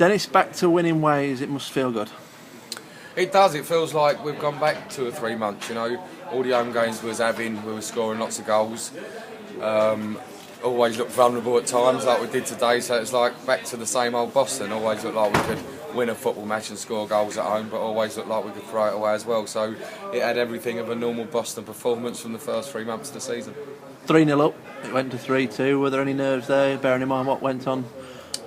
Dennis, back to winning ways, it must feel good. It does. It feels like we've gone back 2 or 3 months. You know, all the home games we were scoring lots of goals. Always looked vulnerable at times, like we did today. So it's like back to the same old Boston. Always looked like we could win a football match and score goals at home, but always looked like we could throw it away as well. So it had everything of a normal Boston performance from the first 3 months of the season. 3-0 up, it went to 3-2. Were there any nerves there, bearing in mind what went on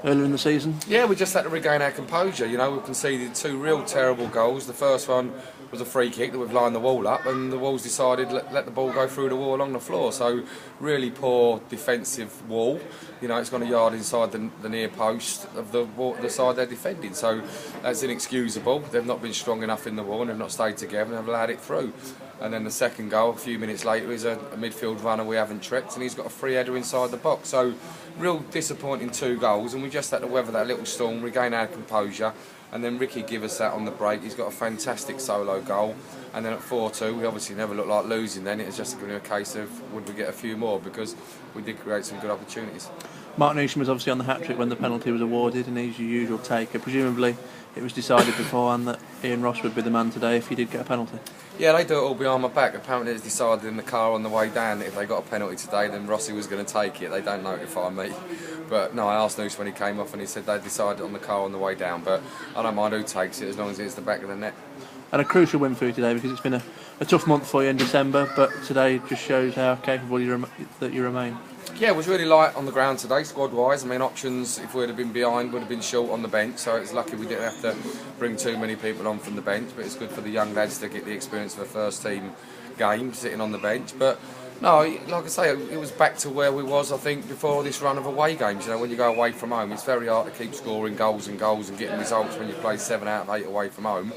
earlier in the season? Yeah, we just had to regain our composure. You know, we conceded 2 real terrible goals. The first one was a free kick that we've lined the wall up, and the Wolves decided let the ball go through the wall along the floor. So really poor defensive wall. You know, it's gone a yard inside the near post of the side they're defending. So that's inexcusable. They've not been strong enough in the wall and they've not stayed together and have allowed it through. And then the second goal, a few minutes later, is a midfield runner we haven't tricked, and he's got a free header inside the box. So real disappointing 2 goals, and we just had to weather that little storm, regain our composure, and then Ricky give us that on the break. He's got a fantastic solo goal, and then at 4-2 we obviously never looked like losing then. It was just a case of would we get a few more, because we did create some good opportunities. Mark Newsham was obviously on the hat-trick when the penalty was awarded, and he's your usual taker. Presumably it was decided beforehand that Ian Ross would be the man today if he did get a penalty. Yeah, they do it all behind my back. Apparently it's decided in the car on the way down that if they got a penalty today, then Rossi was going to take it. They don't notify me. But no, I asked Noose when he came off and he said they decided on the car on the way down. But I don't mind who takes it as long as it's the back of the net. And a crucial win for you today, because it's been a tough month for you in December, but today just shows how capable that you remain. Yeah, it was really light on the ground today, squad-wise. I mean, options, if we'd have been behind, would have been short on the bench, so it's lucky we didn't have to bring too many people on from the bench, but it's good for the young lads to get the experience of a first-team game, sitting on the bench. But no, like I say, it was back to where we was, I think, before this run of away games. You know, when you go away from home, it's very hard to keep scoring goals and goals and getting results when you play 7 out of 8 away from home,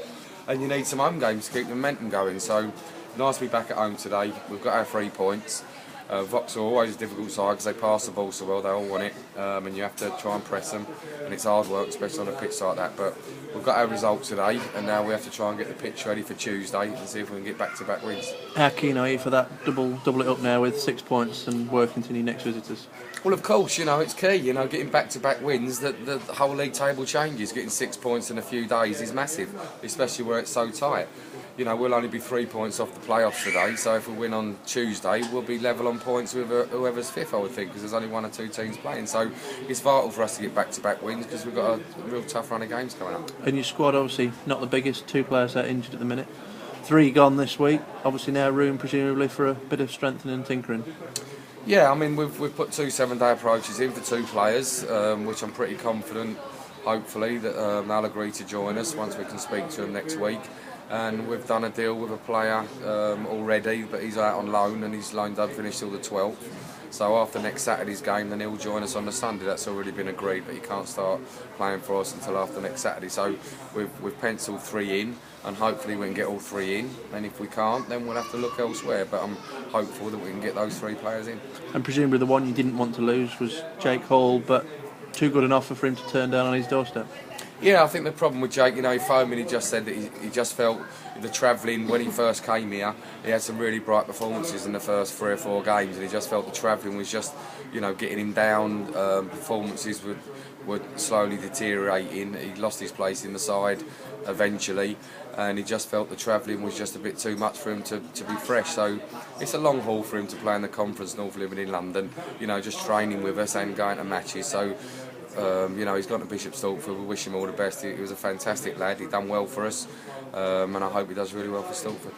and you need some home games to keep the momentum going. So nice to be back at home today. We've got our 3 points. Vauxhall are always a difficult side because they pass the ball so well, they all want it, and you have to try and press them, and it's hard work, especially on a pitch like that. But we've got our result today, and now we have to try and get the pitch ready for Tuesday and see if we can get back-to-back wins. How keen are you for that double it up now with 6 points and working to your next visitors? Well, of course, you know, it's key, you know, getting back-to-back wins, that the whole league table changes. Getting 6 points in a few days is massive, especially where it's so tight. You know, we'll only be 3 points off the playoffs today, so if we win on Tuesday, we'll be level on points with whoever's 5th, I would think, because there's only 1 or 2 teams playing. So it's vital for us to get back-to-back wins, because we've got a real tough run of games coming up. And your squad, obviously, not the biggest, 2 players that are injured at the minute. 3 gone this week, obviously now room, presumably, for a bit of strengthening and tinkering. Yeah, I mean, we've put 2 7-day approaches in for 2 players, which I'm pretty confident, hopefully, that they'll agree to join us once we can speak to them next week. And we've done a deal with a player already, but he's out on loan, and his loan doesn't finish till the 12th. So after next Saturday's game, then he'll join us on the Sunday. That's already been agreed, but he can't start playing for us until after next Saturday. So we've penciled 3 in, and hopefully we can get all 3 in. And if we can't, then we'll have to look elsewhere. But I'm hopeful that we can get those 3 players in. And presumably the one you didn't want to lose was Jake Hall, but too good an offer for him to turn down on his doorstep. Yeah, I think the problem with Jake, you know, he phoned me and he just said that he just felt the travelling, when he first came here, he had some really bright performances in the first 3 or 4 games, and he just felt the travelling was just, you know, getting him down. Performances were slowly deteriorating. He lost his place in the side eventually, and he just felt the travelling was just a bit too much for him to be fresh. So it's a long haul for him to play in the Conference North, living in London, you know, just training with us and going to matches. So you know, he's gone to Bishop Stortford. We wish him all the best. He was a fantastic lad. He done well for us, and I hope he does really well for Stortford.